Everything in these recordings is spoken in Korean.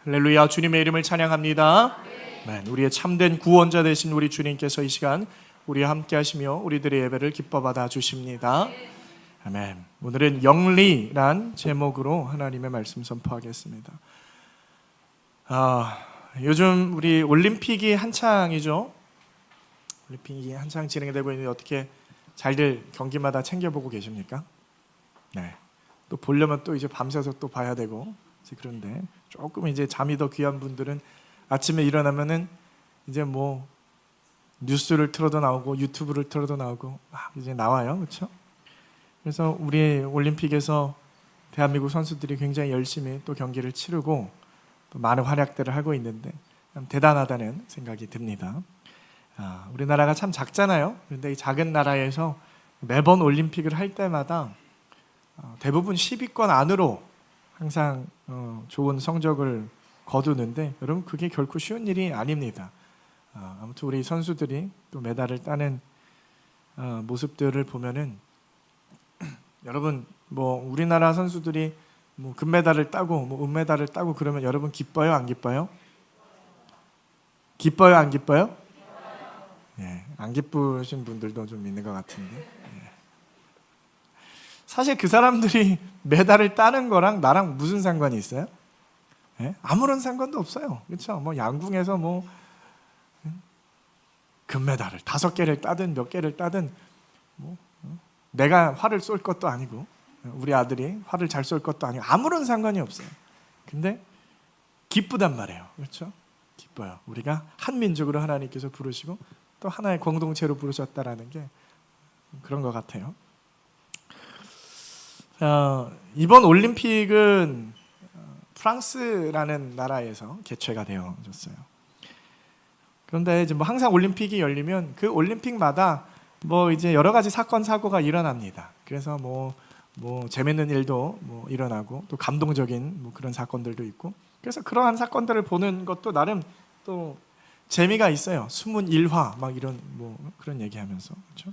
할렐루야, 주님의 이름을 찬양합니다. 아멘. 우리의 참된 구원자 되신 우리 주님께서 이 시간 우리와 함께 하시며 우리들의 예배를 기뻐 받아 주십니다. 아멘. 오늘은 영리란 제목으로 하나님의 말씀 선포하겠습니다. 요즘 우리 올림픽이 한창이죠. 올림픽이 한창 진행되고 있는데 어떻게 잘들 경기마다 챙겨보고 계십니까? 네. 또 보려면 또 이제 밤새서 또 봐야 되고, 그런데 조금 이제 잠이 더 귀한 분들은 아침에 일어나면은 이제 뭐 뉴스를 틀어도 나오고 유튜브를 틀어도 나오고 막 이제 나와요, 그렇죠? 그래서 우리 올림픽에서 대한민국 선수들이 굉장히 열심히 또 경기를 치르고 또 많은 활약들을 하고 있는데 참 대단하다는 생각이 듭니다. 우리나라가 참 작잖아요. 그런데 이 작은 나라에서 매번 올림픽을 할 때마다 대부분 10위권 안으로 항상 좋은 성적을 거두는데, 여러분 그게 결코 쉬운 일이 아닙니다. 아무튼 우리 선수들이 또 메달을 따는 모습들을 보면은 여러분 뭐 우리나라 선수들이 뭐 금메달을 따고 뭐 은메달을 따고 그러면 여러분 기뻐요, 안 기뻐요? 기뻐요, 안 기뻐요? 예, 안 기쁘신 분들도 좀 있는 것 같은데. 예. 사실 그 사람들이 메달을 따는 거랑 나랑 무슨 상관이 있어요? 예? 아무런 상관도 없어요. 그렇죠? 뭐 양궁에서 뭐 금메달을 5개를 따든 몇 개를 따든 뭐 내가 활을 쏠 것도 아니고 우리 아들이 활을 잘 쏠 것도 아니고 아무런 상관이 없어요. 근데 기쁘단 말이에요. 그렇죠? 기뻐요. 우리가 한 민족으로 하나님께서 부르시고 또 하나의 공동체로 부르셨다라는 게 그런 것 같아요. 이번 올림픽은 프랑스라는 나라에서 개최가 되어졌어요. 그런데 이제 뭐 항상 올림픽이 열리면 그 올림픽마다 뭐 이제 여러 가지 사건 사고가 일어납니다. 그래서 뭐 재밌는 일도 뭐 일어나고 또 감동적인 뭐 그런 사건들도 있고, 그래서 그러한 사건들을 보는 것도 나름 또 재미가 있어요. 숨은 일화 막 이런 뭐 그런 얘기하면서, 그렇죠?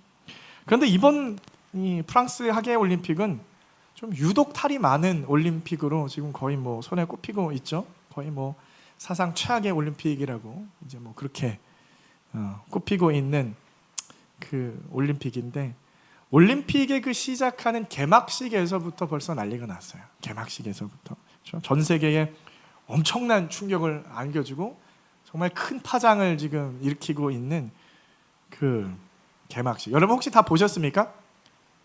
그런데 이번 이 프랑스 하계 올림픽은 좀 유독 탈이 많은 올림픽으로 지금 거의 뭐 손에 꼽히고 있죠. 거의 뭐 사상 최악의 올림픽이라고 이제 뭐 그렇게 꼽히고 있는 그 올림픽인데, 올림픽의 그 시작하는 개막식에서부터 벌써 난리가 났어요. 개막식에서부터, 그렇죠? 전 세계에 엄청난 충격을 안겨주고 정말 큰 파장을 지금 일으키고 있는 그 개막식. 여러분 혹시 다 보셨습니까?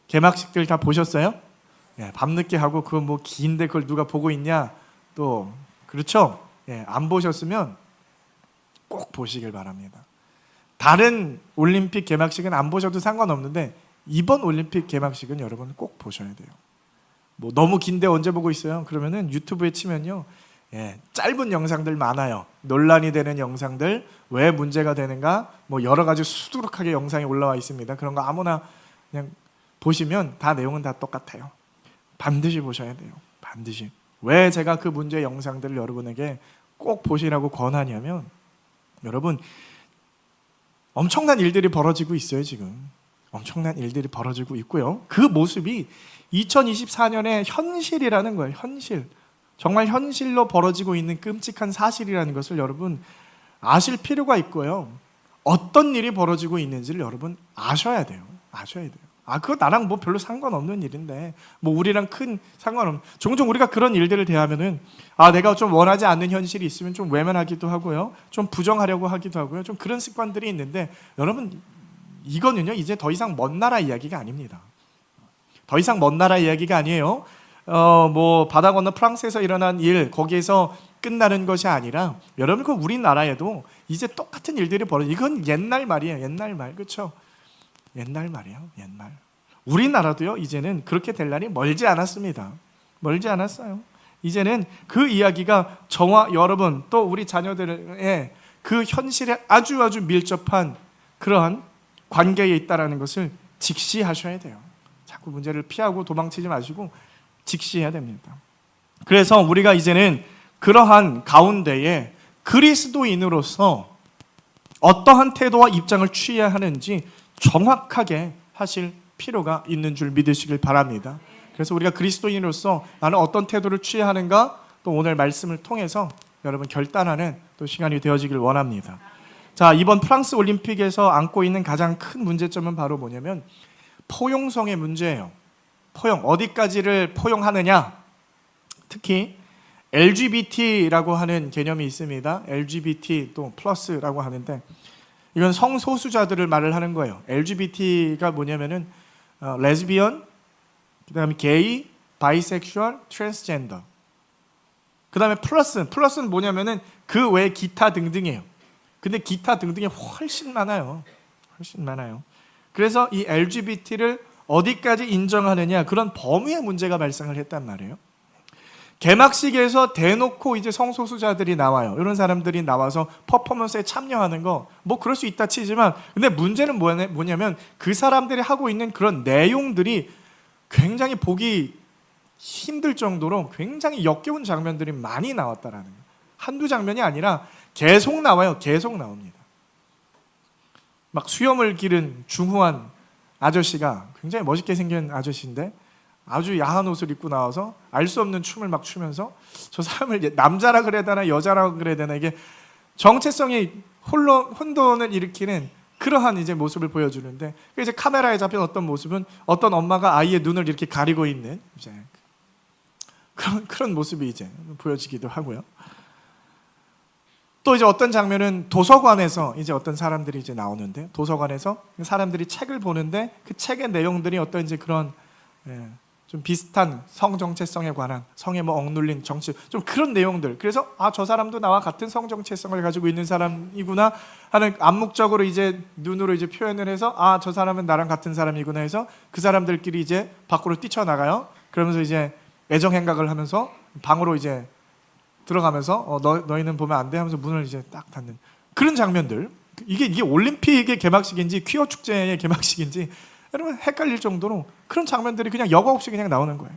개막식들 다 보셨어요? 예, 밤늦게 하고 그거 뭐 긴데 그걸 누가 보고 있냐? 또 그렇죠? 예, 안 보셨으면 꼭 보시길 바랍니다. 다른 올림픽 개막식은 안 보셔도 상관없는데 이번 올림픽 개막식은 여러분 꼭 보셔야 돼요. 뭐 너무 긴데 언제 보고 있어요? 그러면은 유튜브에 치면요, 예, 짧은 영상들 많아요. 논란이 되는 영상들, 왜 문제가 되는가, 뭐 여러 가지 수두룩하게 영상이 올라와 있습니다. 그런 거 아무나 그냥 보시면 다 내용은 다 똑같아요. 반드시 보셔야 돼요. 반드시. 왜 제가 그 문제 영상들을 여러분에게 꼭 보시라고 권하냐면, 여러분 엄청난 일들이 벌어지고 있어요. 지금 엄청난 일들이 벌어지고 있고요. 그 모습이 2024년의 현실이라는 거예요. 현실. 정말 현실로 벌어지고 있는 끔찍한 사실이라는 것을 여러분 아실 필요가 있고요. 어떤 일이 벌어지고 있는지를 여러분 아셔야 돼요. 아셔야 돼요. 그거 나랑 뭐 별로 상관없는 일인데, 뭐 우리랑 큰 상관없는, 종종 우리가 그런 일들을 대하면은 내가 좀 원하지 않는 현실이 있으면 좀 외면하기도 하고요, 좀 부정하려고 하기도 하고요, 좀 그런 습관들이 있는데, 여러분 이거는요 이제 더 이상 먼 나라 이야기가 아닙니다. 더 이상 먼 나라 이야기가 아니에요. 뭐 바다 건너 프랑스에서 일어난 일, 거기에서 끝나는 것이 아니라 여러분 그 우리나라에도 이제 똑같은 일들이 벌어져. 이건 옛날 말이에요. 옛날 말, 그렇죠? 옛날 말이에요. 옛날. 우리나라도요 이제는 그렇게 될 날이 멀지 않았습니다. 멀지 않았어요. 이제는 그 이야기가 저와 여러분 또 우리 자녀들의 그 현실에 아주 밀접한 그러한 관계에 있다라는 것을 직시하셔야 돼요. 자꾸 문제를 피하고 도망치지 마시고 직시해야 됩니다. 그래서 우리가 이제는 그러한 가운데에 그리스도인으로서 어떠한 태도와 입장을 취해야 하는지 정확하게 하실 필요가 있는 줄 믿으시길 바랍니다. 그래서 우리가 그리스도인으로서 나는 어떤 태도를 취해야 하는가, 또 오늘 말씀을 통해서 여러분 결단하는 또 시간이 되어지길 원합니다. 자, 이번 프랑스 올림픽에서 안고 있는 가장 큰 문제점은 바로 뭐냐면 포용성의 문제예요. 포용, 어디까지를 포용하느냐. 특히 LGBT라고 하는 개념이 있습니다. LGBT 또 플러스라고 하는데 이건 성소수자들을 말을 하는 거예요. LGBT가 뭐냐면은 레즈비언, 그다음에 게이, 바이섹슈얼, 트랜스젠더. 그다음에 플러스는 뭐냐면은 그 외 기타 등등이에요. 근데 기타 등등이 훨씬 많아요. 훨씬 많아요. 그래서 이 LGBT를 어디까지 인정하느냐 그런 범위의 문제가 발생을 했단 말이에요. 개막식에서 대놓고 이제 성소수자들이 나와요. 이런 사람들이 나와서 퍼포먼스에 참여하는 거 뭐 그럴 수 있다 치지만 근데 문제는 뭐냐면 그 사람들이 하고 있는 그런 내용들이 굉장히 보기 힘들 정도로 굉장히 역겨운 장면들이 많이 나왔다라는 거예요. 한두 장면이 아니라 계속 나와요. 계속 나옵니다. 막 수염을 기른 중후한 아저씨가 굉장히 멋있게 생긴 아저씨인데 아주 야한 옷을 입고 나와서 알 수 없는 춤을 막 추면서 저 사람을 남자라 그래야 되나 여자라 그래야 되나 이게 정체성이 혼돈을 일으키는 그러한 이제 모습을 보여주는데 이제 카메라에 잡힌 어떤 모습은 어떤 엄마가 아이의 눈을 이렇게 가리고 있는 이제 그런 모습이 이제 보여지기도 하고요. 또 이제 어떤 장면은 도서관에서 이제 어떤 사람들이 이제 나오는데 도서관에서 사람들이 책을 보는데 그 책의 내용들이 어떤 이제 그런 좀 비슷한 성 정체성에 관한 성에 뭐 억눌린 정치 좀 그런 내용들 그래서 아 저 사람도 나와 같은 성 정체성을 가지고 있는 사람이구나 하는 암묵적으로 이제 눈으로 이제 표현을 해서 아 저 사람은 나랑 같은 사람이구나 해서 그 사람들끼리 이제 밖으로 뛰쳐나가요. 그러면서 이제 애정 행각을 하면서 방으로 이제 들어가면서 너희는 보면 안 돼 하면서 문을 이제 딱 닫는 그런 장면들 이게 올림픽의 개막식인지 퀴어 축제의 개막식인지 여러분 헷갈릴 정도로 그런 장면들이 그냥 여과 없이 그냥 나오는 거예요.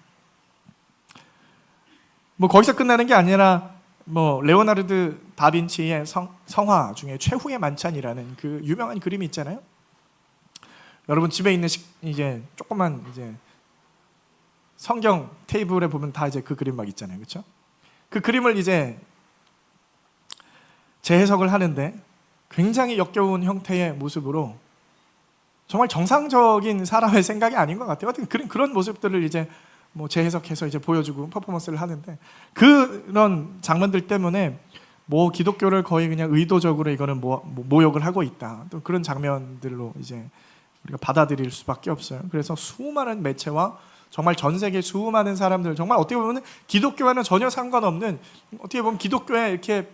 뭐 거기서 끝나는 게 아니라 뭐 레오나르드 다빈치의 성화 중에 최후의 만찬이라는 그 유명한 그림이 있잖아요. 여러분 집에 있는 이제 조그만 이제 성경 테이블에 보면 다 이제 그 그림 막 있잖아요, 그렇죠? 그 그림을 이제 재해석을 하는데 굉장히 역겨운 형태의 모습으로 정말 정상적인 사람의 생각이 아닌 것 같아요. 그런 모습들을 이제 뭐 재해석해서 이제 보여주고 퍼포먼스를 하는데 그런 장면들 때문에 뭐 기독교를 거의 그냥 의도적으로 이거는 모욕을 하고 있다. 또 그런 장면들로 이제 우리가 받아들일 수밖에 없어요. 그래서 수많은 매체와 정말 전 세계 수많은 사람들 정말 어떻게 보면 기독교와는 전혀 상관없는 어떻게 보면 기독교에 이렇게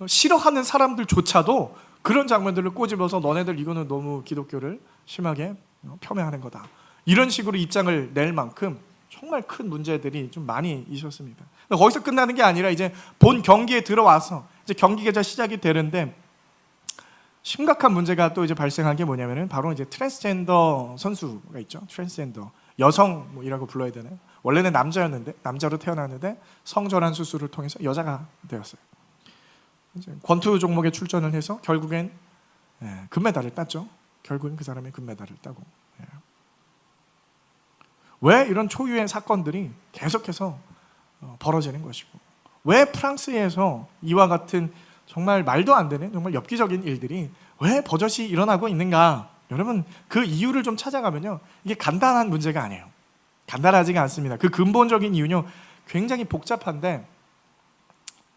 싫어하는 사람들조차도 그런 장면들을 꼬집어서 너네들 이거는 너무 기독교를 심하게 폄훼하는 거다. 이런 식으로 입장을 낼 만큼 정말 큰 문제들이 좀 많이 있었습니다. 거기서 끝나는 게 아니라 이제 본 경기에 들어와서 이제 경기가 시작이 되는데 심각한 문제가 또 이제 발생한 게 뭐냐면은 바로 이제 트랜스젠더 선수가 있죠. 트랜스젠더 여성이라고 불러야 되나요? 원래는 남자였는데 남자로 태어났는데 성전환 수술을 통해서 여자가 되었어요. 이제 권투 종목에 출전을 해서 결국엔 금메달을 땄죠. 결국엔 그 사람이 금메달을 따고 왜 이런 초유의 사건들이 계속해서 벌어지는 것이고 왜 프랑스에서 이와 같은 정말 말도 안 되는 정말 엽기적인 일들이 왜 버젓이 일어나고 있는가? 여러분 그 이유를 좀 찾아가면요 이게 간단한 문제가 아니에요. 간단하지가 않습니다. 그 근본적인 이유는요 굉장히 복잡한데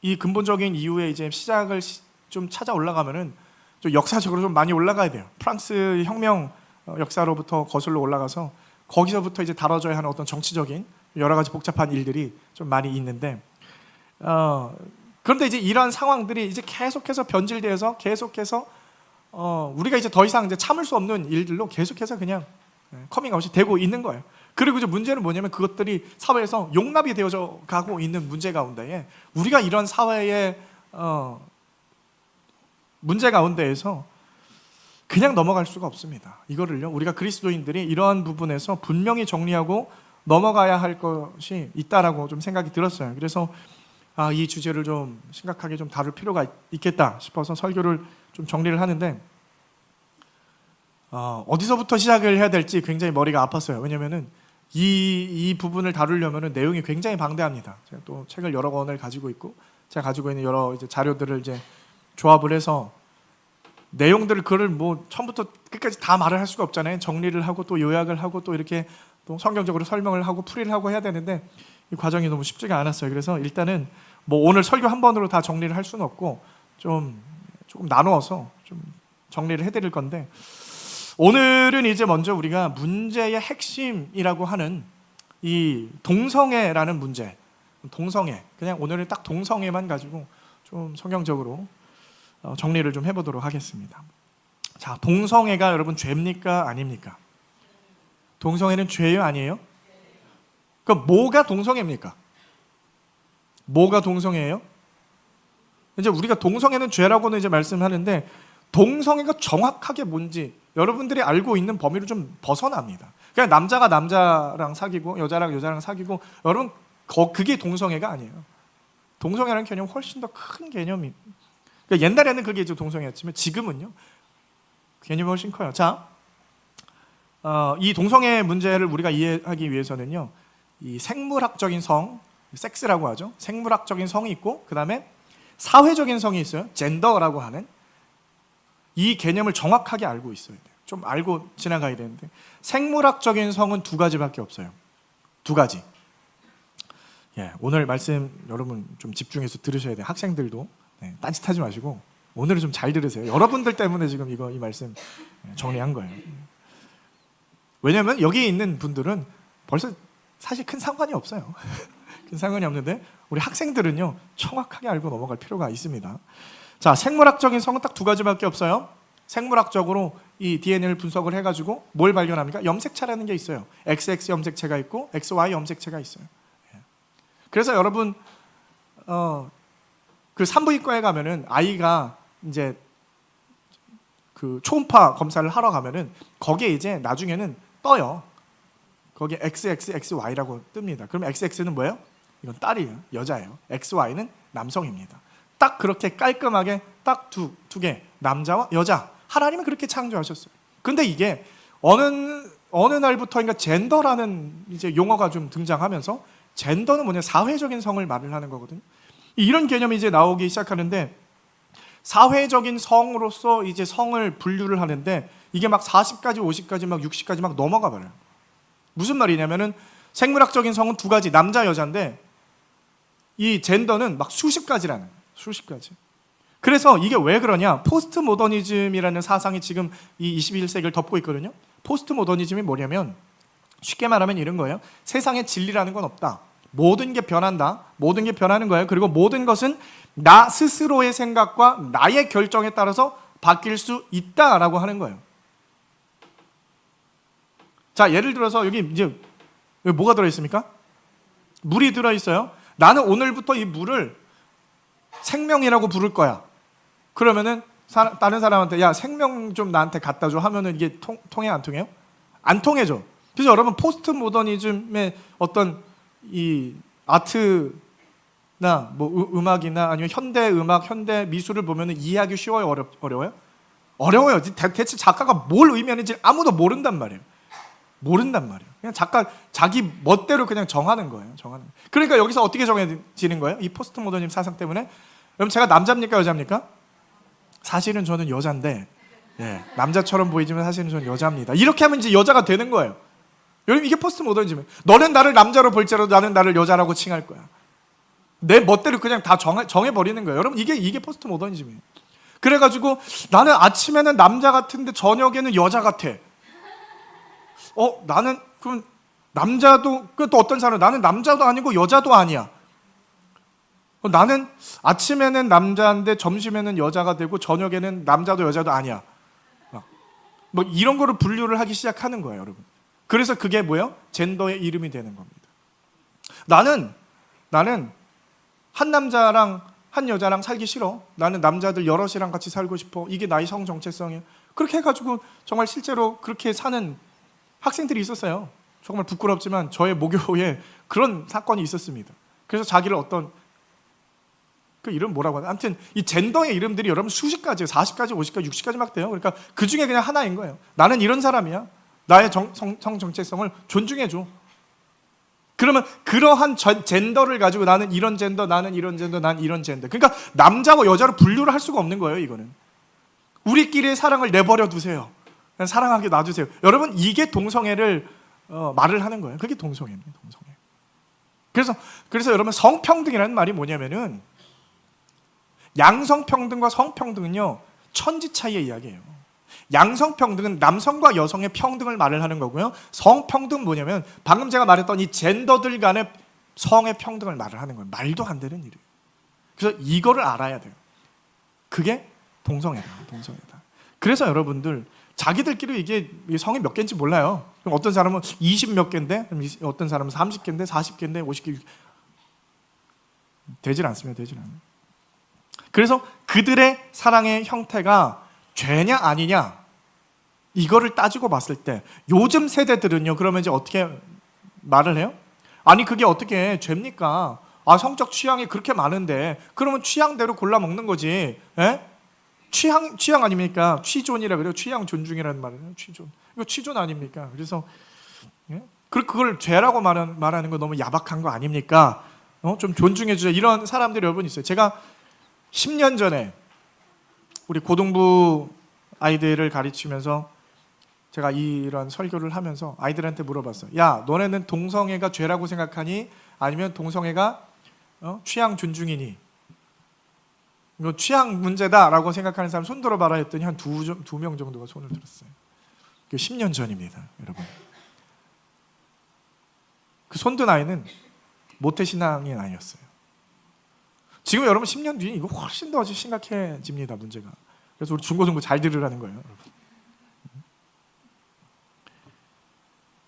이 근본적인 이유의 이제 시작을 좀 찾아 올라가면은 좀 역사적으로 좀 많이 올라가야 돼요. 프랑스 혁명 역사로부터 거슬러 올라가서 거기서부터 이제 다뤄져야 하는 어떤 정치적인 여러 가지 복잡한 일들이 좀 많이 있는데 그런데 이제 이런 상황들이 이제 계속해서 변질되어서 계속해서 우리가 이제 더 이상 이제 참을 수 없는 일들로 계속해서 그냥 커밍아웃이 되고 있는 거예요. 그리고 이제 문제는 뭐냐면 그것들이 사회에서 용납이 되어져 가고 있는 문제 가운데에 우리가 이런 사회의 문제 가운데에서 그냥 넘어갈 수가 없습니다. 이거를요 우리가 그리스도인들이 이러한 부분에서 분명히 정리하고 넘어가야 할 것이 있다라고 좀 생각이 들었어요. 그래서 이 주제를 좀 심각하게 좀 다룰 필요가 있겠다 싶어서 설교를 좀 정리를 하는데 어디서부터 시작을 해야 될지 굉장히 머리가 아팠어요. 왜냐면은 이 부분을 다루려면은 내용이 굉장히 방대합니다. 제가 또 책을 여러 권을 가지고 있고 제가 가지고 있는 여러 이제 자료들을 이제 조합을 해서 내용들을 글을 뭐 처음부터 끝까지 다 말을 할 수가 없잖아요. 정리를 하고 또 요약을 하고 또 이렇게 또 성경적으로 설명을 하고 풀이를 하고 해야 되는데 이 과정이 너무 쉽지가 않았어요. 그래서 일단은 뭐 오늘 설교 한 번으로 다 정리를 할 수는 없고 조금 나누어서 좀 정리를 해드릴 건데, 오늘은 이제 먼저 우리가 문제의 핵심이라고 하는 이 동성애라는 문제, 동성애, 그냥 오늘은 딱 동성애만 가지고 좀 성경적으로 정리를 좀 해보도록 하겠습니다. 자, 동성애가 여러분 죄입니까? 아닙니까? 동성애는 죄요? 아니에요? 그럼 뭐가 동성애입니까? 뭐가 동성애예요? 이제 우리가 동성애는 죄라고는 이제 말씀하는데, 동성애가 정확하게 뭔지 여러분들이 알고 있는 범위를 좀 벗어납니다. 그냥 남자가 남자랑 사귀고 여자랑 여자랑 사귀고, 여러분 그게 동성애가 아니에요. 동성애라는 개념은 훨씬 더 큰 개념이. 그러니까 옛날에는 그게 이제 동성애였지만 지금은요 개념이 훨씬 커요. 자, 이 동성애 문제를 우리가 이해하기 위해서는요, 이 생물학적인 성, 섹스라고 하죠. 생물학적인 성이 있고 그 다음에 사회적인 성이 있어요. 젠더라고 하는 이 개념을 정확하게 알고 있어야 돼요. 좀 알고 지나가야 되는데, 생물학적인 성은 두 가지밖에 없어요. 두 가지. 예, 오늘 말씀 여러분 좀 집중해서 들으셔야 돼요. 학생들도 딴짓하지 마시고 오늘은 좀 잘 들으세요. 여러분들 때문에 지금 이 말씀 정리한 거예요. 왜냐하면 여기 있는 분들은 벌써 사실 큰 상관이 없어요. 큰 상관이 없는데 우리 학생들은요 정확하게 알고 넘어갈 필요가 있습니다. 자, 생물학적인 성은 딱 두 가지밖에 없어요. 생물학적으로 이 DNA를 분석을 해가지고 뭘 발견합니까? 염색체라는 게 있어요. XX 염색체가 있고 XY 염색체가 있어요. 그래서 여러분 그 산부인과에 가면은 아이가 이제 그 초음파 검사를 하러 가면은 거기에 이제 나중에는 떠요. 거기에 XXXY라고 뜹니다. 그럼 XX는 뭐예요? 이건 딸이에요. 여자예요. XY는 남성입니다. 딱 그렇게 깔끔하게 딱 두 개, 남자와 여자. 하나님은 그렇게 창조하셨어요. 근데 이게 어느 날부터인가 젠더라는 이제 용어가 좀 등장하면서, 젠더는 뭐냐, 사회적인 성을 말을 하는 거거든요. 이런 개념이 이제 나오기 시작하는데, 사회적인 성으로서 이제 성을 분류를 하는데 이게 막 40까지 50까지 막 60까지 막 넘어가 버려요. 무슨 말이냐면은 생물학적인 성은 두 가지, 남자 여자인데 이 젠더는 막 수십 가지라는 거예요. 수십 가지. 그래서 이게 왜 그러냐? 포스트 모더니즘이라는 사상이 지금 이 21세기를 덮고 있거든요. 포스트 모더니즘이 뭐냐면 쉽게 말하면 이런 거예요. 세상에 진리라는 건 없다. 모든 게 변한다. 모든 게 변하는 거예요. 그리고 모든 것은 나 스스로의 생각과 나의 결정에 따라서 바뀔 수 있다라고 하는 거예요. 자, 예를 들어서 여기 이제 뭐가 들어있습니까? 물이 들어있어요. 나는 오늘부터 이 물을 생명이라고 부를 거야. 그러면은 다른 사람한테 야, 생명 좀 나한테 갖다 줘 하면은 이게 통해 안 통해요? 안 통해죠. 그래서 여러분 포스트 모더니즘의 어떤 이 아트나 뭐 음악이나 아니면 현대 음악, 현대 미술을 보면은 이해하기 쉬워요, 어려워요? 어려워요. 대체 작가가 뭘 의미하는지 아무도 모른단 말이에요. 모른단 말이에요. 그냥 작가 자기 멋대로 그냥 정하는 거예요. 그러니까 여기서 어떻게 정해지는 거예요? 이 포스트 모더니즘 사상 때문에. 그럼 제가 남자입니까, 여자입니까? 사실은 저는 여자인데, 예, 남자처럼 보이지만 사실은 저는 여자입니다. 이렇게 하면 이제 여자가 되는 거예요. 여러분, 이게 포스트 모더니즘이에요. 너는 나를 남자로 볼지라도 나는 나를 여자라고 칭할 거야. 내 멋대로 그냥 다 정해버리는 거예요. 여러분, 이게 포스트 모더니즘이에요. 그래가지고 나는 아침에는 남자 같은데 저녁에는 여자 같아. 나는 그럼 남자도, 또 어떤 사람은 나는 남자도 아니고 여자도 아니야. 나는 아침에는 남자인데 점심에는 여자가 되고 저녁에는 남자도 여자도 아니야. 뭐 이런 거를 분류를 하기 시작하는 거예요, 여러분. 그래서 그게 뭐예요? 젠더의 이름이 되는 겁니다. 나는 한 남자랑 한 여자랑 살기 싫어. 나는 남자들 여럿이랑 같이 살고 싶어. 이게 나의 성 정체성이에요. 그렇게 해가지고 정말 실제로 그렇게 사는 학생들이 있었어요. 정말 부끄럽지만 저의 모교에 그런 사건이 있었습니다. 그래서 자기를 어떤 그 이름 뭐라고 하나? 아무튼 이 젠더의 이름들이 여러분 수십 가지예요. 40가지, 50가지, 60가지 막 돼요. 그러니까 그 중에 그냥 하나인 거예요. 나는 이런 사람이야. 나의 성 정체성을 존중해줘. 그러면 그러한 젠더를 가지고 나는 이런 젠더, 나는 이런 젠더, 난 이런 젠더. 그러니까 남자와 여자로 분류를 할 수가 없는 거예요. 이거는 우리끼리의 사랑을 내버려 두세요. 그냥 사랑하게 놔두세요. 여러분, 이게 동성애를 말을 하는 거예요. 그게 동성애입니다. 동성애. 그래서 여러분, 성평등이라는 말이 뭐냐면은 양성평등과 성평등은요 천지 차이의 이야기예요. 양성평등은 남성과 여성의 평등을 말을 하는 거고요. 성평등은 뭐냐면 방금 제가 말했던 이 젠더들 간의 성의 평등을 말을 하는 거예요. 말도 안 되는 일이에요. 그래서 이거를 알아야 돼요. 그게 동성애다. 동성애다. 그래서 여러분들 자기들끼리 이게 성이 몇 개인지 몰라요. 어떤 사람은 20 몇 개인데, 어떤 사람은 30개인데, 40개인데, 50개 되질 않습니다. 되질 않아요. 그래서 그들의 사랑의 형태가 죄냐 아니냐 이거를 따지고 봤을 때 요즘 세대들은요 그러면 이제 어떻게 말을 해요? 아니 그게 어떻게 죄입니까? 아 성적 취향이 그렇게 많은데 그러면 취향대로 골라 먹는 거지. 에? 취향 아닙니까? 취존이라 그래요. 취향 존중이라는 말이에요. 취존. 이거 취존 아닙니까? 그래서 예? 그걸 죄라고 말하는 거 너무 야박한 거 아닙니까? 좀 존중해 주세요. 이런 사람들이 여러분 있어요. 제가 10년 전에 우리 고등부 아이들을 가르치면서 제가 이런 설교를 하면서 아이들한테 물어봤어요. 야, 너네는 동성애가 죄라고 생각하니? 아니면 동성애가 취향 존중이니? 이거 취향 문제다라고 생각하는 사람 손 들어봐라 했더니 한 두 명 정도가 손을 들었어요. 그게 10년 전입니다, 여러분. 그 손든 아이는 모태신앙이 아니었어요. 지금 여러분 10년 뒤에 이거 훨씬 더 심각해집니다, 문제가. 그래서 우리 중고등부 잘 들으라는 거예요, 여러분.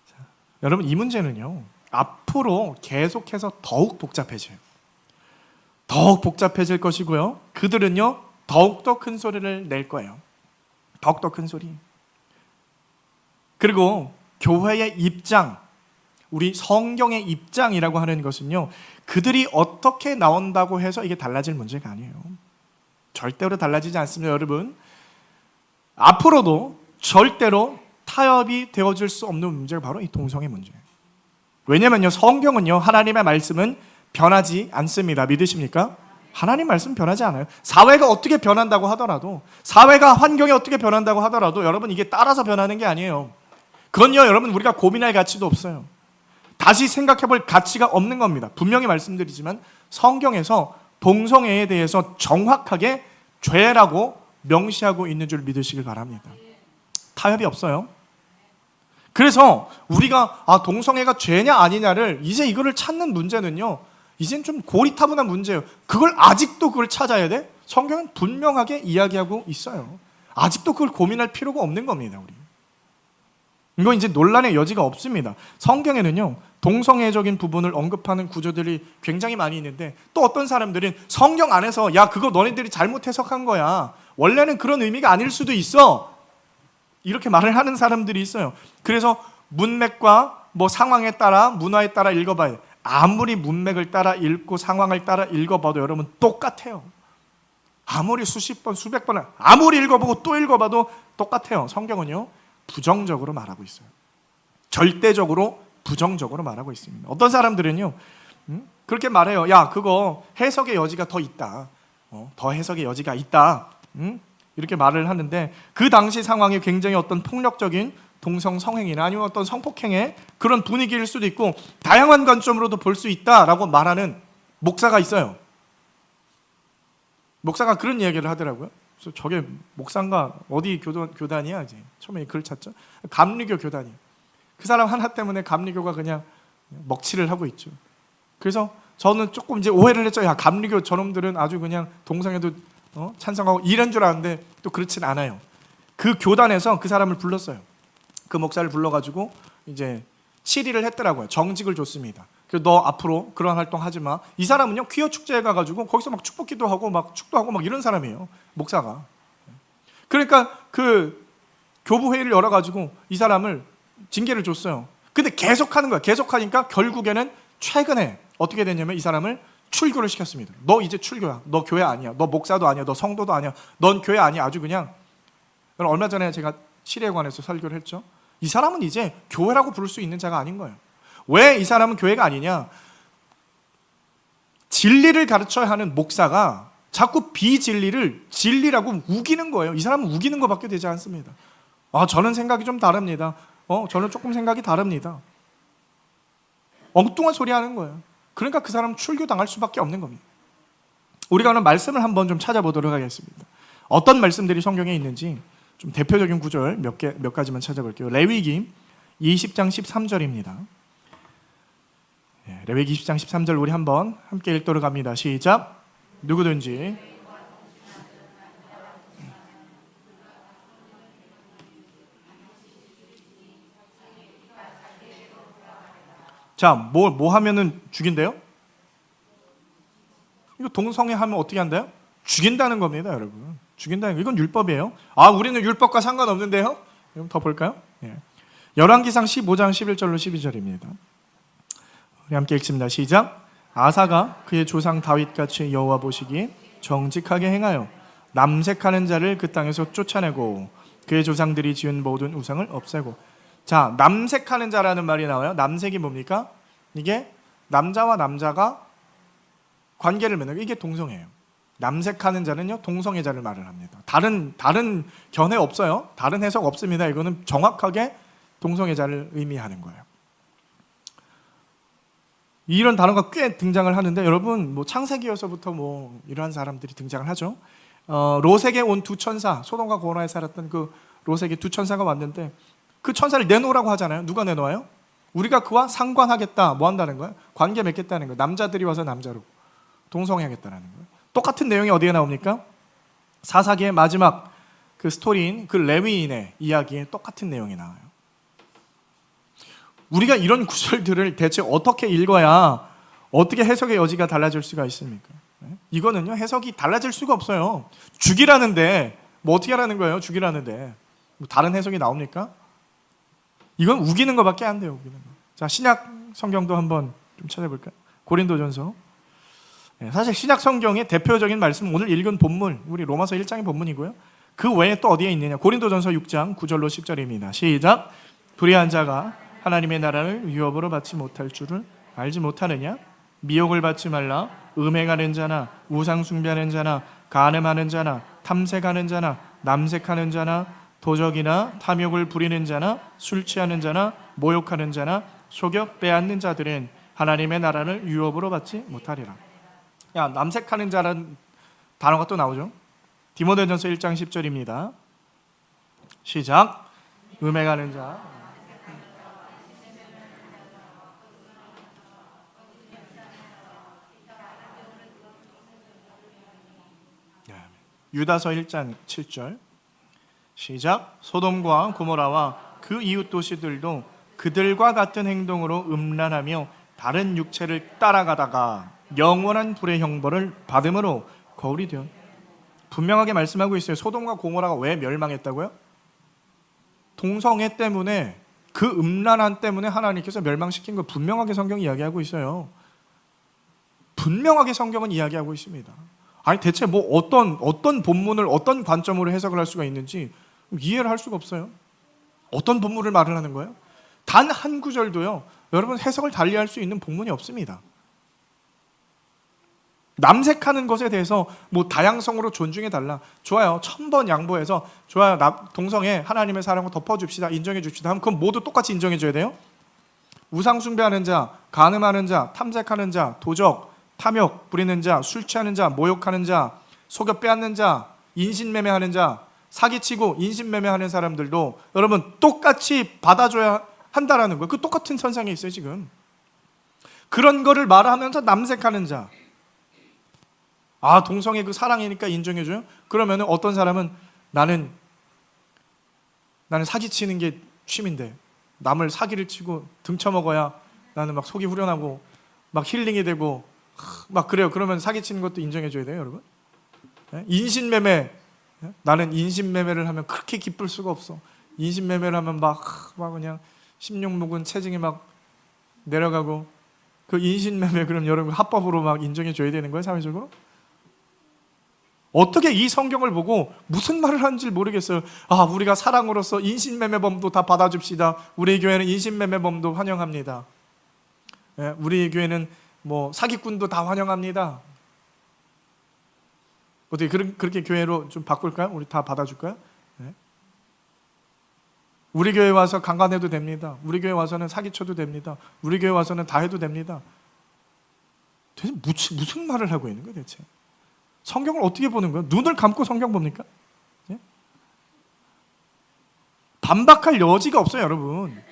자, 여러분 이 문제는요 앞으로 계속해서 더욱 복잡해져요. 더욱 복잡해질 것이고요. 그들은요 더욱더 큰 소리를 낼 거예요. 더욱더 큰 소리. 그리고 교회의 입장, 우리 성경의 입장이라고 하는 것은요 그들이 어떻게 나온다고 해서 이게 달라질 문제가 아니에요. 절대로 달라지지 않습니다, 여러분. 앞으로도 절대로 타협이 되어질 수 없는 문제가 바로 이 동성애 문제예요. 왜냐면요 성경은요 하나님의 말씀은 변하지 않습니다. 믿으십니까? 하나님 말씀 변하지 않아요. 사회가 어떻게 변한다고 하더라도, 사회가 환경이 어떻게 변한다고 하더라도 여러분 이게 따라서 변하는 게 아니에요. 그건요 여러분 우리가 고민할 가치도 없어요. 다시 생각해 볼 가치가 없는 겁니다. 분명히 말씀드리지만 성경에서 동성애에 대해서 정확하게 죄라고 명시하고 있는 줄 믿으시길 바랍니다. 타협이 없어요. 그래서 우리가 동성애가 죄냐 아니냐를 이제 이거를 찾는 문제는요 이젠 좀 고리타분한 문제예요. 아직도 그걸 찾아야 돼? 성경은 분명하게 이야기하고 있어요. 아직도 그걸 고민할 필요가 없는 겁니다. 우리 이건 이제 논란의 여지가 없습니다. 성경에는요 동성애적인 부분을 언급하는 구조들이 굉장히 많이 있는데 또 어떤 사람들은 성경 안에서 야 그거 너네들이 잘못 해석한 거야, 원래는 그런 의미가 아닐 수도 있어, 이렇게 말을 하는 사람들이 있어요. 그래서 문맥과 상황에 따라 문화에 따라 읽어봐야 돼. 아무리 문맥을 따라 읽고 상황을 따라 읽어봐도 여러분 똑같아요. 아무리 수십 번 수백 번 아무리 읽어보고 또 읽어봐도 똑같아요. 성경은요 부정적으로 말하고 있어요. 절대적으로 부정적으로 말하고 있습니다. 어떤 사람들은요 그렇게 말해요. 야 그거 해석의 여지가 더 있다, 더 해석의 여지가 있다, 이렇게 말을 하는데 그 당시 상황이 굉장히 어떤 폭력적인 동성 성행위나 아니면 어떤 성폭행의 그런 분위기일 수도 있고 다양한 관점으로도 볼 수 있다라고 말하는 목사가 있어요. 목사가 그런 이야기를 하더라고요. 그래서 저게 목사인가 어디 교단이야 이제 처음에 글 찾죠. 감리교 교단이에요. 그 사람 하나 때문에 감리교가 그냥 먹칠을 하고 있죠. 그래서 저는 조금 이제 오해를 했죠. 야 감리교 저놈들은 아주 그냥 동성애도 찬성하고 이런 줄 아는데 또 그렇진 않아요. 그 교단에서 그 사람을 불렀어요. 그 목사를 불러가지고 이제 치리를 했더라고요. 정직을 줬습니다. 그래서 너 앞으로 그런 활동 하지 마. 이 사람은요 퀴어 축제에 가가지고 거기서 막 축복기도 하고 막 축도 하고 막 이런 사람이에요, 목사가. 그러니까 그 교부 회의를 열어가지고 이 사람을 징계를 줬어요. 근데 계속하는 거야. 계속하니까 결국에는 최근에 어떻게 됐냐면 이 사람을 출교를 시켰습니다. 너 이제 출교야. 너 교회 아니야. 너 목사도 아니야. 너 성도도 아니야. 넌 교회 아니야. 아주 그냥. 얼마 전에 제가 치리에 관해서 설교를 했죠. 이 사람은 이제 교회라고 부를 수 있는 자가 아닌 거예요. 왜 이 사람은 교회가 아니냐? 진리를 가르쳐야 하는 목사가 자꾸 비진리를 진리라고 우기는 거예요. 이 사람은 우기는 것밖에 되지 않습니다. 저는 생각이 좀 다릅니다. 저는 조금 생각이 다릅니다. 엉뚱한 소리 하는 거예요. 그러니까 그 사람은 출교당할 수밖에 없는 겁니다. 우리가 오늘 말씀을 한번 좀 찾아보도록 하겠습니다. 어떤 말씀들이 성경에 있는지 좀 대표적인 구절 몇 가지만 찾아볼게요. 레위기 20장 13절입니다. 레위기 20장 13절 우리 한번 함께 읽도록 합니다. 시작. 누구든지 자, 뭐 하면은 죽인대요? 이거 동성애 하면 어떻게 한대요? 죽인다는 겁니다, 여러분. 죽인다는 거. 이건 율법이에요. 우리는 율법과 상관없는데요? 그럼 더 볼까요? 열왕기상 15장 11절로 12절입니다. 우리 함께 읽습니다. 시작. 아사가 그의 조상 다윗같이 여호와 보시기에 정직하게 행하여 남색하는 자를 그 땅에서 쫓아내고 그의 조상들이 지은 모든 우상을 없애고. 자, 남색하는 자라는 말이 나와요. 남색이 뭡니까? 이게 남자와 남자가 관계를 맺는, 이게 동성애예요. 남색하는 자는요, 동성애자를 말을 합니다. 다른 견해 없어요. 다른 해석 없습니다. 이거는 정확하게 동성애자를 의미하는 거예요. 이런 단어가 꽤 등장을 하는데, 여러분 창세기에서부터 이러한 사람들이 등장을 하죠. 롯에게 온 두 천사, 소돔과 고모라에 살았던 그 롯에게 두 천사가 왔는데 그 천사를 내놓으라고 하잖아요. 누가 내놓아요? 우리가 그와 상관하겠다. 뭐 한다는 거예요? 관계 맺겠다는 거예요. 남자들이 와서 남자로 동성애하겠다는 거예요. 똑같은 내용이 어디에 나옵니까? 사사기의 마지막 그 스토리인 그 레위인의 이야기에 똑같은 내용이 나와요. 우리가 이런 구절들을 대체 어떻게 읽어야 어떻게 해석의 여지가 달라질 수가 있습니까? 이거는요, 해석이 달라질 수가 없어요. 죽이라는데 어떻게 하라는 거예요? 죽이라는데 다른 해석이 나옵니까? 이건 우기는 것밖에 안 돼요. 우기는 거. 자, 신약 성경도 한번 좀 찾아볼까요? 고린도전서. 사실 신약 성경의 대표적인 말씀, 오늘 읽은 본문, 우리 로마서 1장의 본문이고요. 그 외에 또 어디에 있느냐? 고린도전서 6장 9절로 10절입니다. 시작. 불의한 자가 하나님의 나라를 유업으로 받지 못할 줄을 알지 못하느냐? 미혹을 받지 말라. 음행하는 자나 우상 숭배하는 자나 간음하는 자나 탐색하는 자나 남색하는 자나 도적이나 탐욕을 부리는 자나 술 취하는 자나 모욕하는 자나 속여 빼앗는 자들은 하나님의 나라를 유업으로 받지 못하리라. 남색하는 자라는 단어가 또 나오죠. 디모데전서 1장 10절입니다. 시작. 음행하는 자, 유다서 1장 7절. 시작. 소돔과 고모라와 그 이웃 도시들도 그들과 같은 행동으로 음란하며 다른 육체를 따라가다가 영원한 불의 형벌을 받음으로 거울이 되어. 분명하게 말씀하고 있어요. 소돔과 고모라가 왜 멸망했다고요? 동성애 때문에, 그 음란한 때문에 하나님께서 멸망시킨 걸 분명하게 성경이 이야기하고 있어요. 분명하게 성경은 이야기하고 있습니다. 대체 어떤 본문을 어떤 관점으로 해석을 할 수가 있는지 이해를 할 수가 없어요. 어떤 본문을 말을 하는 거예요? 단 한 구절도요, 여러분, 해석을 달리할 수 있는 본문이 없습니다. 남색하는 것에 대해서 다양성으로 존중해달라. 좋아요. 1000번 양보해서 좋아요. 동성애 하나님의 사랑을 덮어줍시다. 인정해줍시다. 하면 그건 모두 똑같이 인정해줘야 돼요. 우상 숭배하는 자, 간음하는 자, 탐색하는 자, 도적, 탐욕 부리는 자, 술 취하는 자, 모욕하는 자, 속여 빼앗는 자, 인신매매하는 자, 사기치고 인신매매하는 사람들도 여러분 똑같이 받아줘야 한다라는 거예요. 그 똑같은 선상에 있어요 지금. 그런 거를 말하면서 남색하는 자, 동성애 그 사랑이니까 인정해줘요? 그러면 어떤 사람은 나는 사기치는 게 취미인데 남을 사기를 치고 등쳐먹어야 나는 막 속이 후련하고 막 힐링이 되고 막 그래요. 그러면 사기치는 것도 인정해줘야 돼요, 여러분? 인신매매, 나는 인신매매를 하면 그렇게 기쁠 수가 없어. 인신매매를 하면 막 그냥 16묵은 체증이 막 내려가고, 그 인신매매 그럼 여러분 합법으로 막 인정해줘야 되는 거예요, 사회적으로? 어떻게 이 성경을 보고 무슨 말을 하는지 모르겠어요. 우리가 사랑으로서 인신매매범도 다 받아줍시다. 우리 교회는 인신매매범도 환영합니다. 예, 우리 교회는 뭐 사기꾼도 다 환영합니다. 어떻게 그렇게 교회로 좀 바꿀까요? 우리 다 받아줄까요? 예? 우리 교회 와서 강간해도 됩니다. 우리 교회 와서는 사기쳐도 됩니다. 우리 교회 와서는 다 해도 됩니다. 대체 무슨 말을 하고 있는 거예요 대체? 성경을 어떻게 보는 거예요? 눈을 감고 성경 봅니까? 예? 반박할 여지가 없어요 여러분.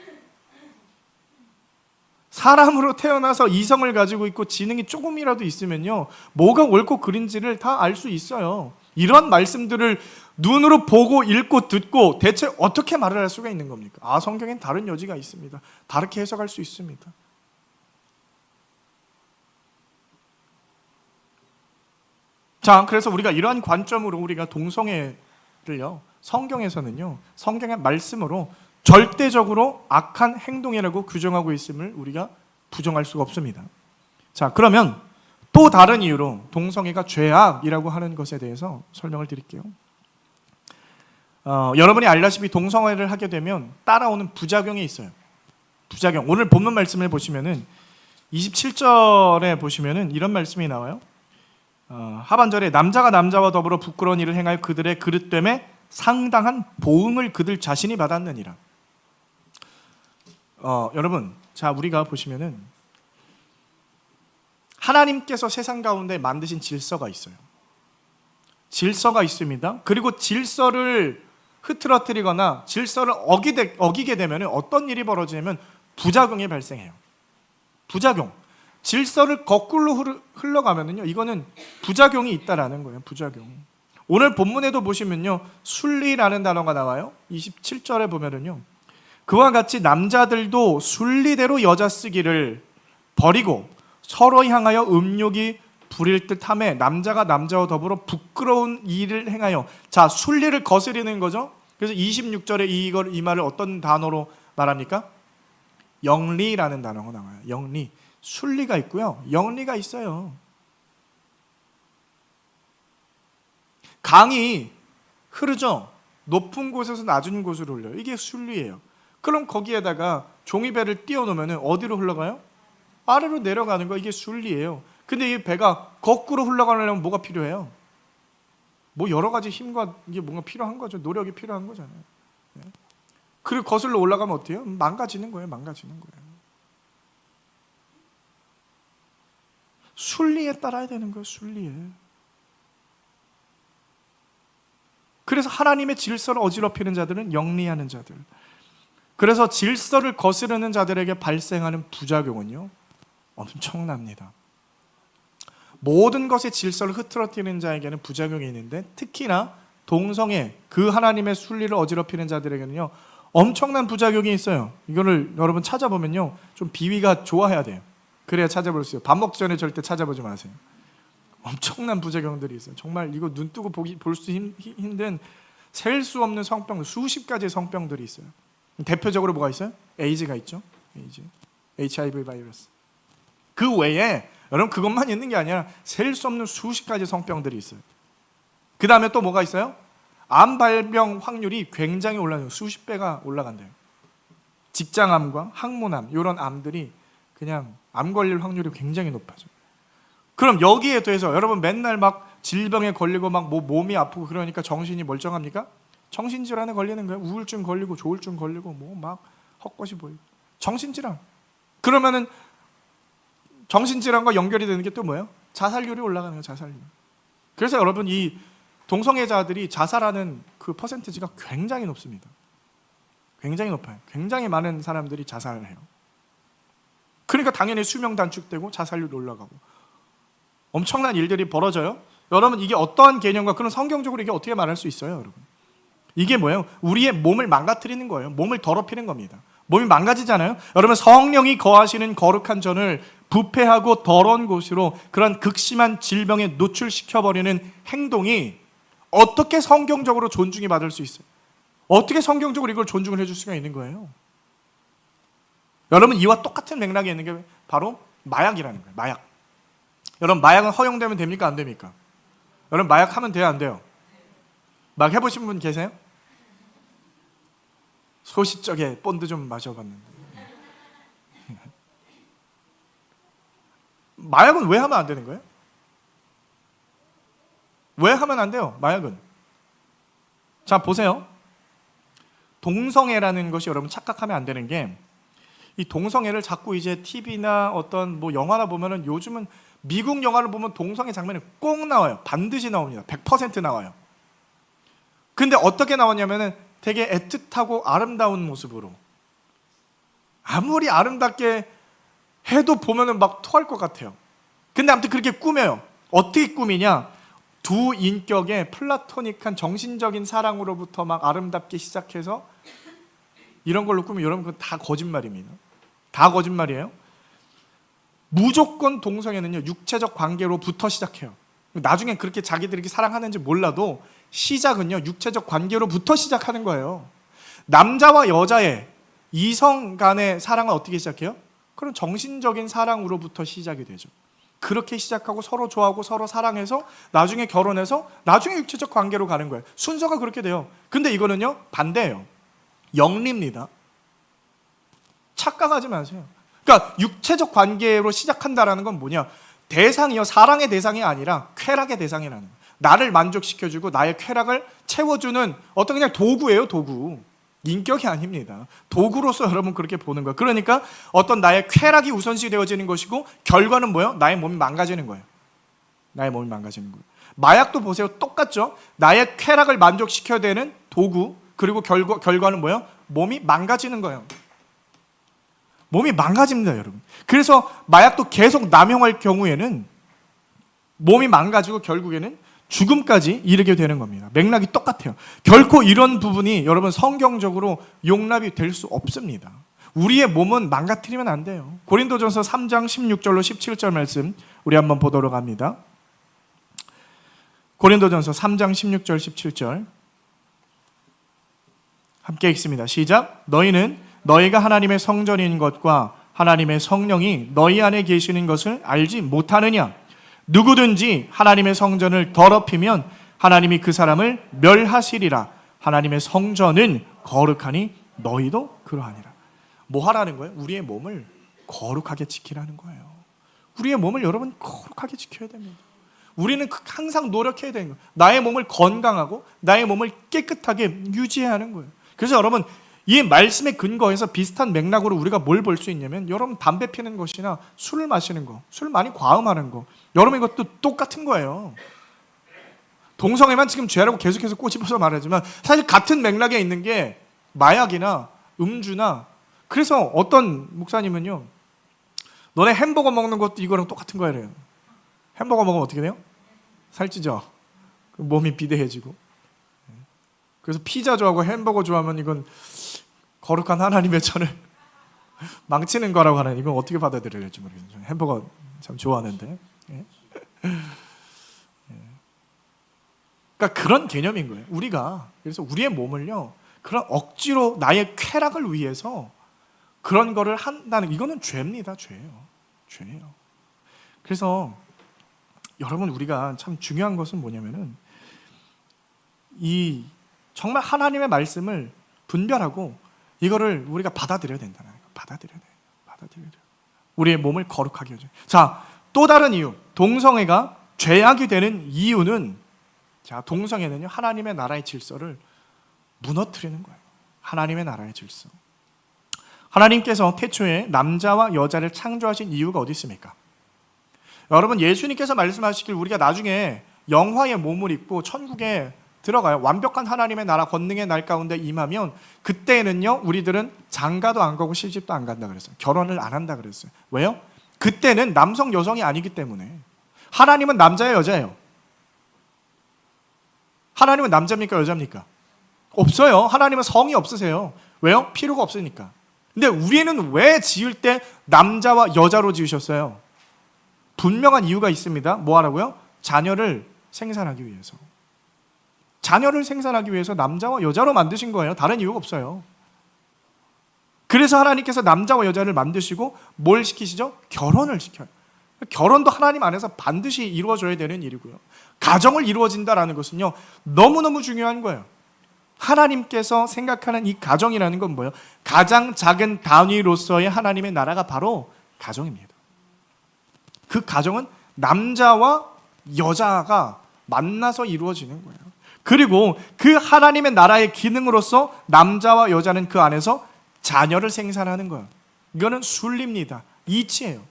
사람으로 태어나서 이성을 가지고 있고 지능이 조금이라도 있으면요 뭐가 옳고 그른지를 다 알 수 있어요. 이런 말씀들을 눈으로 보고 읽고 듣고 대체 어떻게 말을 할 수가 있는 겁니까? 아, 성경엔 다른 여지가 있습니다. 다르게 해석할 수 있습니다. 자, 그래서 우리가 이러한 관점으로 우리가 동성애를요 성경에서는요 성경의 말씀으로 절대적으로 악한 행동이라고 규정하고 있음을 우리가 부정할 수가 없습니다. 자, 그러면 또 다른 이유로 동성애가 죄악이라고 하는 것에 대해서 설명을 드릴게요. 여러분이 알다시피 동성애를 하게 되면 따라오는 부작용이 있어요. 부작용. 오늘 본문 말씀을 보시면은 27절에 보시면은 이런 말씀이 나와요. 하반절에 남자가 남자와 더불어 부끄러운 일을 행하여 그들의 그릇됨에 상당한 보응을 그들 자신이 받았느니라. 여러분, 자 우리가 보시면은 하나님께서 세상 가운데 만드신 질서가 있어요. 질서가 있습니다. 그리고 질서를 흐트러뜨리거나 질서를 어기게 되면 어떤 일이 벌어지냐면 부작용이 발생해요. 부작용. 질서를 거꾸로 흘러가면요 이거는 부작용이 있다라는 거예요. 부작용. 오늘 본문에도 보시면요 순리라는 단어가 나와요. 27절에 보면은요 그와 같이 남자들도 순리대로 여자 쓰기를 버리고 서로 향하여 음욕이 부릴 듯하며 남자가 남자와 더불어 부끄러운 일을 행하여. 자, 순리를 거스리는 거죠. 그래서 26절에 이 말을 어떤 단어로 말합니까? 영리라는 단어가 나와요. 영리. 순리가 있고요 영리가 있어요. 강이 흐르죠. 높은 곳에서 낮은 곳으로 흘려요. 이게 순리예요. 그럼 거기에다가 종이배를 띄워놓으면 어디로 흘러가요? 아래로 내려가는 거. 이게 순리예요. 근데 이 배가 거꾸로 흘러가려면 뭐가 필요해요? 뭐 여러 가지 힘과 이게 뭔가 필요한 거죠. 노력이 필요한 거잖아요. 그리고 거슬러 올라가면 어때요? 망가지는 거예요. 망가지는 거예요. 순리에 따라야 되는 거예요. 순리에. 그래서 하나님의 질서를 어지럽히는 자들은 영리하는 자들. 그래서 질서를 거스르는 자들에게 발생하는 부작용은요 엄청납니다. 모든 것의 질서를 흐트러뜨리는 자에게는 부작용이 있는데 특히나 동성애, 그 하나님의 순리를 어지럽히는 자들에게는요 엄청난 부작용이 있어요. 이거를 여러분 찾아보면요 좀 비위가 좋아야 돼요. 그래야 찾아볼 수 있어요. 밥 먹기 전에 절대 찾아보지 마세요. 엄청난 부작용들이 있어요. 정말 이거 눈 뜨고 볼 수 힘든 셀 수 없는 성병, 수십 가지의 성병들이 있어요. 대표적으로 뭐가 있어요? 에이즈가 있죠. 에이즈, HIV 바이러스. 그 외에 여러분 그것만 있는 게 아니라 셀 수 없는 수십 가지 성병들이 있어요. 그 다음에 또 뭐가 있어요? 암 발병 확률이 굉장히 올라요. 수십 배가 올라간대요. 직장암과 항문암 이런 암들이 그냥 암 걸릴 확률이 굉장히 높아져요. 그럼 여기에 더해서 여러분 맨날 막 질병에 걸리고 막 몸이 아프고 그러니까 정신이 멀쩡합니까? 정신질환에 걸리는 거예요. 우울증 걸리고 조울증 걸리고 뭐 막 헛것이 보이고 정신질환. 그러면은 정신질환과 연결이 되는 게 또 뭐예요? 자살률이 올라가는 거예요. 자살률. 그래서 여러분 이 동성애자들이 자살하는 그 퍼센티지가 굉장히 높습니다. 굉장히 높아요. 굉장히 많은 사람들이 자살을 해요. 그러니까 당연히 수명 단축되고 자살률이 올라가고 엄청난 일들이 벌어져요. 여러분 이게 어떠한 개념과 그런 성경적으로 이게 어떻게 말할 수 있어요, 여러분? 이게 뭐예요? 우리의 몸을 망가뜨리는 거예요. 몸을 더럽히는 겁니다. 몸이 망가지잖아요. 여러분 성령이 거하시는 거룩한 전을 부패하고 더러운 곳으로 그런 극심한 질병에 노출시켜버리는 행동이 어떻게 성경적으로 존중이 받을 수 있어요? 어떻게 성경적으로 이걸 존중을 해줄 수가 있는 거예요? 여러분 이와 똑같은 맥락에 있는 게 바로 마약이라는 거예요. 마약. 여러분 마약은 허용되면 됩니까? 안 됩니까? 여러분 마약 하면 돼요? 안 돼요? 막 해보신 분 계세요? 소시적에 본드 좀 마셔봤는데 마약은 왜 하면 안 되는 거예요? 왜 하면 안 돼요? 마약은. 자, 보세요. 동성애라는 것이 여러분 착각하면 안 되는 게, 이 동성애를 자꾸 이제 TV나 어떤 뭐 영화나 보면은, 요즘은 미국 영화를 보면 동성애 장면이 꼭 나와요. 반드시 나옵니다. 100% 나와요. 근데 어떻게 나왔냐면은 되게 애틋하고 아름다운 모습으로, 아무리 아름답게 해도 보면은 막 토할 것 같아요. 근데 아무튼 그렇게 꾸며요. 어떻게 꾸미냐? 두 인격의 플라토닉한 정신적인 사랑으로부터 막 아름답게 시작해서 이런 걸로 꾸미면, 여러분 그건 다 거짓말입니다. 다 거짓말이에요. 무조건 동성애는요, 육체적 관계로부터 시작해요. 나중에 그렇게 자기들이 사랑하는지 몰라도 시작은요, 육체적 관계로부터 시작하는 거예요. 남자와 여자의 이성 간의 사랑은 어떻게 시작해요? 그럼 정신적인 사랑으로부터 시작이 되죠. 그렇게 시작하고 서로 좋아하고 서로 사랑해서 나중에 결혼해서 나중에 육체적 관계로 가는 거예요. 순서가 그렇게 돼요. 근데 이거는요, 반대예요. 영리입니다. 착각하지 마세요. 그러니까 육체적 관계로 시작한다라는 건 뭐냐? 대상이요, 사랑의 대상이 아니라 쾌락의 대상이라는 거예요. 나를 만족시켜주고 나의 쾌락을 채워주는 어떤 그냥 도구예요, 도구. 인격이 아닙니다. 도구로서 여러분 그렇게 보는 거예요. 그러니까 어떤 나의 쾌락이 우선시 되어지는 것이고, 결과는 뭐예요? 나의 몸이 망가지는 거예요. 나의 몸이 망가지는 거예요. 마약도 보세요. 똑같죠? 나의 쾌락을 만족시켜야 되는 도구, 그리고 결과는 뭐예요? 몸이 망가지는 거예요. 몸이 망가집니다, 여러분. 그래서 마약도 계속 남용할 경우에는 몸이 망가지고 결국에는 죽음까지 이르게 되는 겁니다. 맥락이 똑같아요. 결코 이런 부분이 여러분 성경적으로 용납이 될 수 없습니다. 우리의 몸은 망가뜨리면 안 돼요. 고린도전서 3장 16절로 17절 말씀 우리 한번 보도록 합니다. 고린도전서 3장 16절 17절 함께 읽습니다. 시작. 너희는 너희가 하나님의 성전인 것과 하나님의 성령이 너희 안에 계시는 것을 알지 못하느냐? 누구든지 하나님의 성전을 더럽히면 하나님이 그 사람을 멸하시리라. 하나님의 성전은 거룩하니 너희도 그러하니라. 뭐 하라는 거예요? 우리의 몸을 거룩하게 지키라는 거예요. 우리의 몸을 여러분 거룩하게 지켜야 됩니다. 우리는 항상 노력해야 되는 거예요. 나의 몸을 건강하고 나의 몸을 깨끗하게 유지해야 하는 거예요. 그래서 여러분, 이 말씀의 근거에서 비슷한 맥락으로 우리가 뭘 볼 수 있냐면, 여러분 담배 피는 것이나 술을 마시는 거, 술 많이 과음하는 거, 여러분 이것도 똑같은 거예요. 동성애만 지금 죄라고 계속해서 꼬집어서 말하지만 사실 같은 맥락에 있는 게 마약이나 음주나, 그래서 어떤 목사님은요, 너네 햄버거 먹는 것도 이거랑 똑같은 거야 이래요. 햄버거 먹으면 어떻게 돼요? 살찌죠. 몸이 비대해지고. 그래서 피자 좋아하고 햄버거 좋아하면 이건 거룩한 하나님의 전을 망치는 거라고 하는, 이건 어떻게 받아들여야 할지 모르겠어요. 저는 햄버거 참 좋아하는데. 그러니까 그런 개념인 거예요. 우리가 그래서 우리의 몸을요, 그런 억지로 나의 쾌락을 위해서 그런 거를 한다는, 이거는 죄입니다. 죄예요. 그래서 여러분, 우리가 참 중요한 것은 뭐냐면은, 이 정말 하나님의 말씀을 분별하고 이거를 우리가 받아들여야 된다는 거예요. 받아들여야 돼요. 우리의 몸을 거룩하게 해줘요. 자, 또 다른 이유, 동성애가 죄악이 되는 이유는, 자, 동성애는요, 하나님의 나라의 질서를 무너뜨리는 거예요. 하나님의 나라의 질서. 하나님께서 태초에 남자와 여자를 창조하신 이유가 어디 있습니까? 여러분, 예수님께서 말씀하시길 우리가 나중에 영화의 몸을 입고 천국에 들어가요. 완벽한 하나님의 나라 권능의 날 가운데 임하면, 그때는요, 우리들은 장가도 안 가고 시집도 안 간다 그랬어요. 결혼을 안 한다 그랬어요. 왜요? 그때는 남성 여성이 아니기 때문에. 하나님은 남자예요, 여자예요? 하나님은 남자입니까, 여자입니까? 없어요. 하나님은 성이 없으세요. 왜요? 필요가 없으니까. 근데 우리는 왜 지을 때 남자와 여자로 지으셨어요? 분명한 이유가 있습니다. 뭐 하라고요? 자녀를 생산하기 위해서. 자녀를 생산하기 위해서 남자와 여자로 만드신 거예요. 다른 이유가 없어요. 그래서 하나님께서 남자와 여자를 만드시고 뭘 시키시죠? 결혼을 시켜요. 결혼도 하나님 안에서 반드시 이루어져야 되는 일이고요. 가정을 이루어진다라는 것은요, 너무너무 중요한 거예요. 하나님께서 생각하는 이 가정이라는 건 뭐예요? 가장 작은 단위로서의 하나님의 나라가 바로 가정입니다. 그 가정은 남자와 여자가 만나서 이루어지는 거예요. 그리고 그 하나님의 나라의 기능으로서 남자와 여자는 그 안에서 자녀를 생산하는 거예요. 이거는 순리입니다. 이치예요.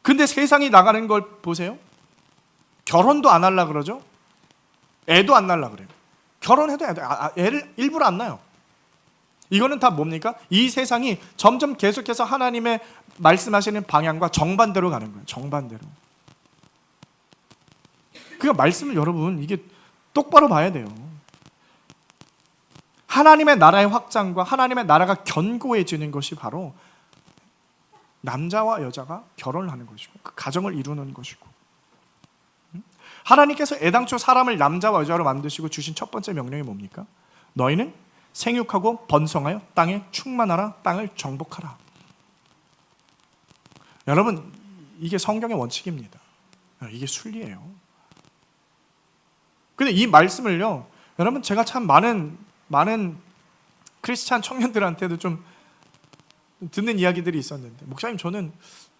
근데 세상이 나가는 걸 보세요. 결혼도 안 하려고 그러죠. 애도 안 낳으려고 그래요. 결혼해도 애를 일부러 안 낳아요. 이거는 다 뭡니까? 이 세상이 점점 계속해서 하나님의 말씀하시는 방향과 정반대로 가는 거예요. 정반대로. 그러니까 말씀을 여러분 이게 똑바로 봐야 돼요. 하나님의 나라의 확장과 하나님의 나라가 견고해지는 것이 바로 남자와 여자가 결혼을 하는 것이고 그 가정을 이루는 것이고, 하나님께서 애당초 사람을 남자와 여자로 만드시고 주신 첫 번째 명령이 뭡니까? 너희는 생육하고 번성하여 땅에 충만하라, 땅을 정복하라. 여러분, 이게 성경의 원칙입니다. 이게 순리예요. 근데 이 말씀을요, 여러분 제가 참 많은 크리스찬 청년들한테도 좀 듣는 이야기들이 있었는데, 목사님 저는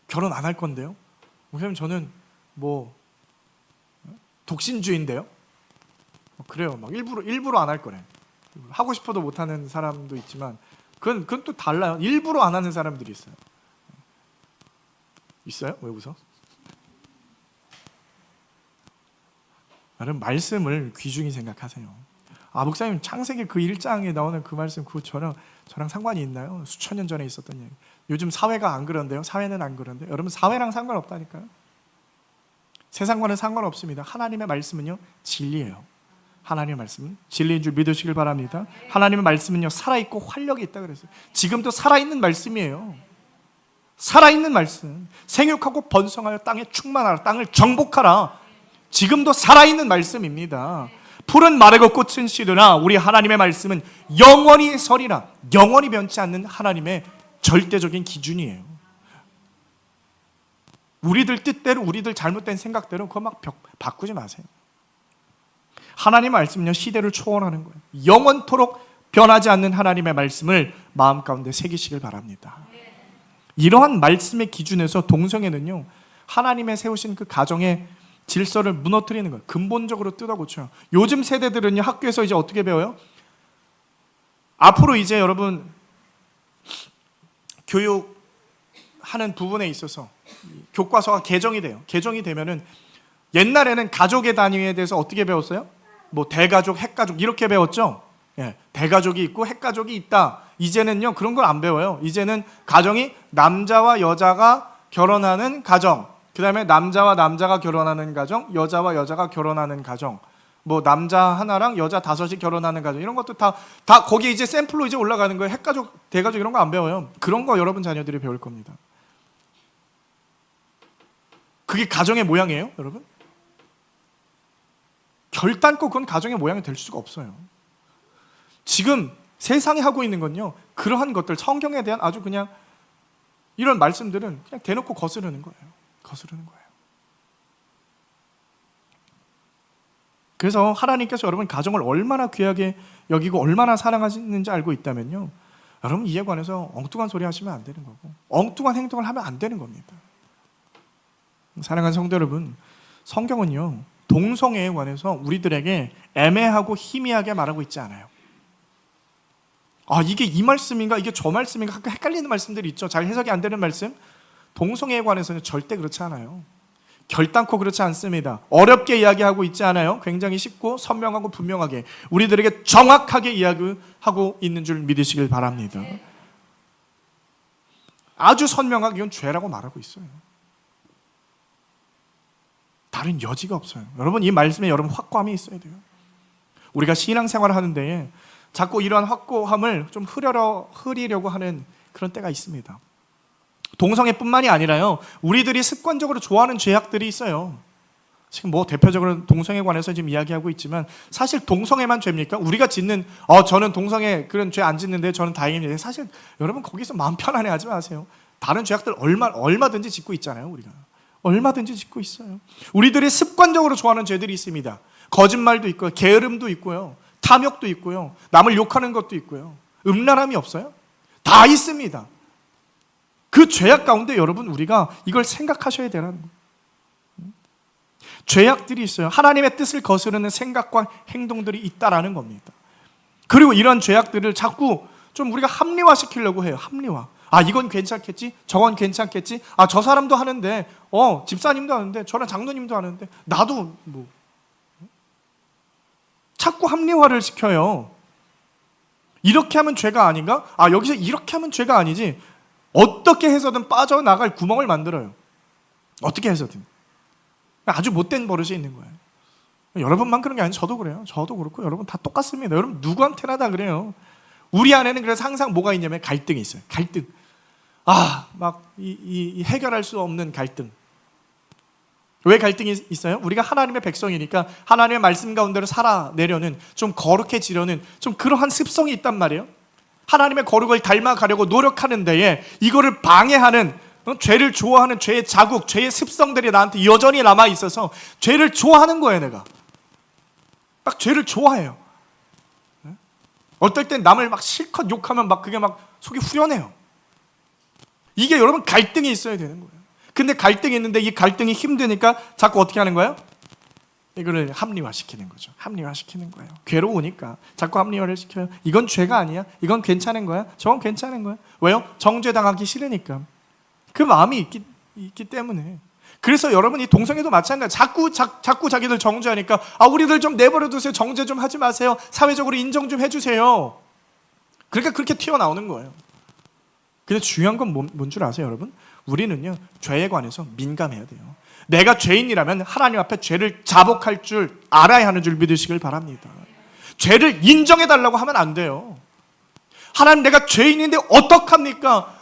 결혼 안 할 건데요. 목사님 저는 뭐 독신주의인데요. 그래요. 막 일부러 안 할 거래. 하고 싶어도 못 하는 사람도 있지만 그건 또 달라요. 일부러 안 하는 사람들이 있어요. 있어요? 왜 웃어? 여러분 말씀을 귀중히 생각하세요. 아 목사님 창세기 그 1장에 나오는 그 말씀 그거 저랑 상관이 있나요? 수천 년 전에 있었던 얘기. 요즘 사회가 안 그런데요. 사회는 안 그런데 여러분 사회랑 상관없다니까요. 세상과는 상관없습니다. 하나님의 말씀은요 진리예요. 하나님의 말씀은 진리인 줄 믿으시길 바랍니다. 하나님의 말씀은요 살아있고 활력이 있다 그랬어요. 지금도 살아있는 말씀이에요. 살아있는 말씀. 생육하고 번성하여 땅에 충만하라, 땅을 정복하라. 지금도 살아있는 말씀입니다. 풀은 마르고 꽃은 시드나 우리 하나님의 말씀은 영원히 서리라. 영원히 변치 않는 하나님의 절대적인 기준이에요. 우리들 뜻대로, 우리들 잘못된 생각대로 그거 막 바꾸지 마세요. 하나님의 말씀은요 시대를 초월하는 거예요. 영원토록 변하지 않는 하나님의 말씀을 마음 가운데 새기시길 바랍니다. 이러한 말씀의 기준에서 동성애는요 하나님의 세우신 그 가정의 질서를 무너뜨리는 거예요. 근본적으로 뜯어 고쳐요. 요즘 세대들은요 학교에서 이제 어떻게 배워요? 앞으로 이제 여러분 교육하는 부분에 있어서 교과서가 개정이 돼요. 개정이 되면은 옛날에는 가족의 단위에 대해서 어떻게 배웠어요? 뭐 대가족, 핵가족 이렇게 배웠죠. 예, 대가족이 있고 핵가족이 있다. 이제는요 그런 걸 안 배워요. 이제는 가정이 남자와 여자가 결혼하는 가정, 그 다음에 남자와 남자가 결혼하는 가정, 여자와 여자가 결혼하는 가정, 뭐 남자 하나랑 여자 5이 결혼하는 가정, 이런 것도 다 거기에 이제 샘플로 이제 올라가는 거예요. 핵가족, 대가족 이런 거 안 배워요. 그런 거 여러분 자녀들이 배울 겁니다. 그게 가정의 모양이에요, 여러분? 결단코 그건 가정의 모양이 될 수가 없어요. 지금 세상이 하고 있는 건요 그러한 것들, 성경에 대한 아주 그냥 이런 말씀들은 그냥 대놓고 거스르는 거예요. 거스르는 거예요. 그래서 하나님께서 여러분 가정을 얼마나 귀하게 여기고 얼마나 사랑하시는지 알고 있다면요 여러분 이에 관해서 엉뚱한 소리 하시면 안 되는 거고 엉뚱한 행동을 하면 안 되는 겁니다. 사랑하는 성도 여러분, 성경은요 동성애에 관해서 우리들에게 애매하고 희미하게 말하고 있지 않아요. 아 이게 이 말씀인가 이게 저 말씀인가 가끔 헷갈리는 말씀들이 있죠. 잘 해석이 안 되는 말씀. 동성애에 관해서는 절대 그렇지 않아요. 결단코 그렇지 않습니다. 어렵게 이야기하고 있지 않아요. 굉장히 쉽고 선명하고 분명하게 우리들에게 정확하게 이야기하고 있는 줄 믿으시길 바랍니다. 아주 선명하게 이건 죄라고 말하고 있어요. 다른 여지가 없어요. 여러분 이 말씀에 여러분 확고함이 있어야 돼요. 우리가 신앙생활을 하는데 자꾸 이러한 확고함을 좀 흐리려고 하는 그런 때가 있습니다. 동성애뿐만이 아니라요 우리들이 습관적으로 좋아하는 죄악들이 있어요. 지금 뭐 대표적으로 동성애에 관해서 지금 이야기하고 있지만 사실 동성애만 죄입니까? 우리가 짓는 저는 동성애 그런 죄 안 짓는데 저는 다행입니다. 사실 여러분 거기서 마음 편안해 하지 마세요. 다른 죄악들 얼마든지 짓고 있잖아요. 우리가 얼마든지 짓고 있어요. 우리들이 습관적으로 좋아하는 죄들이 있습니다. 거짓말도 있고요, 게으름도 있고요, 탐욕도 있고요, 남을 욕하는 것도 있고요. 음란함이 없어요? 다 있습니다. 그 죄악 가운데 여러분 우리가 이걸 생각하셔야 되라는 거예요. 죄악들이 있어요. 하나님의 뜻을 거스르는 생각과 행동들이 있다라는 겁니다. 그리고 이런 죄악들을 자꾸 좀 우리가 합리화시키려고 해요. 합리화. 아, 이건 괜찮겠지? 저건 괜찮겠지? 아, 저 사람도 하는데, 집사님도 하는데, 저랑 장로님도 하는데, 나도 뭐. 자꾸 합리화를 시켜요. 이렇게 하면 죄가 아닌가? 아, 여기서 이렇게 하면 죄가 아니지. 어떻게 해서든 빠져나갈 구멍을 만들어요. 어떻게 해서든. 아주 못된 버릇이 있는 거예요. 여러분만 그런 게 아니라 저도 그래요. 저도 그렇고 여러분 다 똑같습니다. 여러분 누구한테나 다 그래요. 우리 안에는 그래서 항상 뭐가 있냐면 갈등이 있어요. 갈등. 이 해결할 수 없는 갈등. 왜 갈등이 있어요? 우리가 하나님의 백성이니까 하나님의 말씀 가운데로 살아내려는, 좀 거룩해지려는 좀 그러한 습성이 있단 말이에요. 하나님의 거룩을 닮아가려고 노력하는 데에 이거를 방해하는, 죄를 좋아하는 죄의 자국, 죄의 습성들이 나한테 여전히 남아있어서 죄를 좋아하는 거예요. 내가 딱 죄를 좋아해요. 어떨 땐 남을 막 실컷 욕하면 막 그게 막 속이 후련해요. 이게 여러분 갈등이 있어야 되는 거예요. 근데 갈등이 있는데 이 갈등이 힘드니까 자꾸 어떻게 하는 거예요? 이거를 합리화시키는 거죠. 합리화시키는 거예요. 괴로우니까 자꾸 합리화를 시켜요. 이건 죄가 아니야. 이건 괜찮은 거야. 저건 괜찮은 거야. 왜요? 정죄당하기 싫으니까. 그 마음이 있기 때문에. 그래서 여러분 이 동성애도 마찬가지. 자꾸 자기들 정죄하니까 우리들 좀 내버려 두세요. 정죄 좀 하지 마세요. 사회적으로 인정 좀 해주세요. 그러니까 그렇게 튀어나오는 거예요. 근데 중요한 건 뭔 줄 아세요, 여러분? 우리는요, 죄에 관해서 민감해야 돼요. 내가 죄인이라면 하나님 앞에 죄를 자복할 줄 알아야 하는 줄 믿으시길 바랍니다. 죄를 인정해달라고 하면 안 돼요. 하나님, 내가 죄인인데 어떡합니까?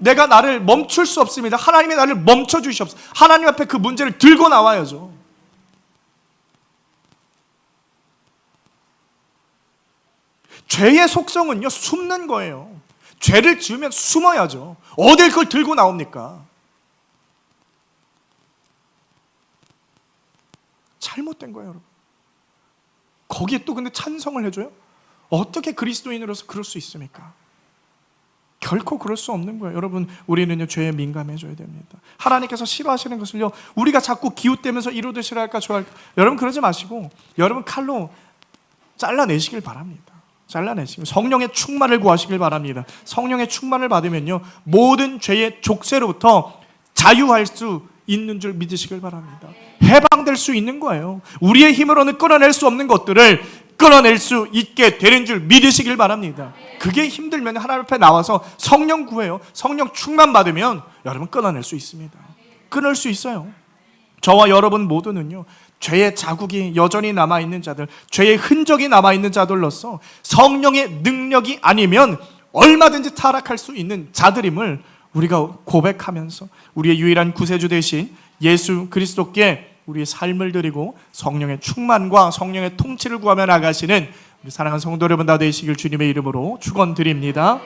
내가 나를 멈출 수 없습니다. 하나님이 나를 멈춰 주시옵소서. 하나님 앞에 그 문제를 들고 나와야죠. 죄의 속성은요, 숨는 거예요. 죄를 지으면 숨어야죠. 어딜 그걸 들고 나옵니까? 잘못된 거예요, 여러분. 거기에 또 근데 찬성을 해줘요? 어떻게 그리스도인으로서 그럴 수 있습니까? 결코 그럴 수 없는 거예요. 여러분, 우리는요, 죄에 민감해져야 됩니다. 하나님께서 싫어하시는 것을요, 우리가 자꾸 기웃대면서 이루듯 싫어할까 좋아할까, 여러분 그러지 마시고 여러분 칼로 잘라내시길 바랍니다. 잘라내시고 성령의 충만을 구하시길 바랍니다. 성령의 충만을 받으면요, 모든 죄의 족쇄로부터 자유할 수 있는 줄 믿으시길 바랍니다. 해방될 수 있는 거예요. 우리의 힘으로는 끌어낼 수 없는 것들을 끌어낼 수 있게 되는 줄 믿으시길 바랍니다. 그게 힘들면 하나님 앞에 나와서 성령 구해요. 성령 충만 받으면 여러분 끌어낼 수 있습니다. 끊을 수 있어요. 저와 여러분 모두는요, 죄의 자국이 여전히 남아있는 자들, 죄의 흔적이 남아있는 자들로서 성령의 능력이 아니면 얼마든지 타락할 수 있는 자들임을 우리가 고백하면서 우리의 유일한 구세주 대신 예수 그리스도께 우리의 삶을 드리고 성령의 충만과 성령의 통치를 구하며 나가시는 우리 사랑하는 성도 여러분 다 되시길 주님의 이름으로 축원드립니다.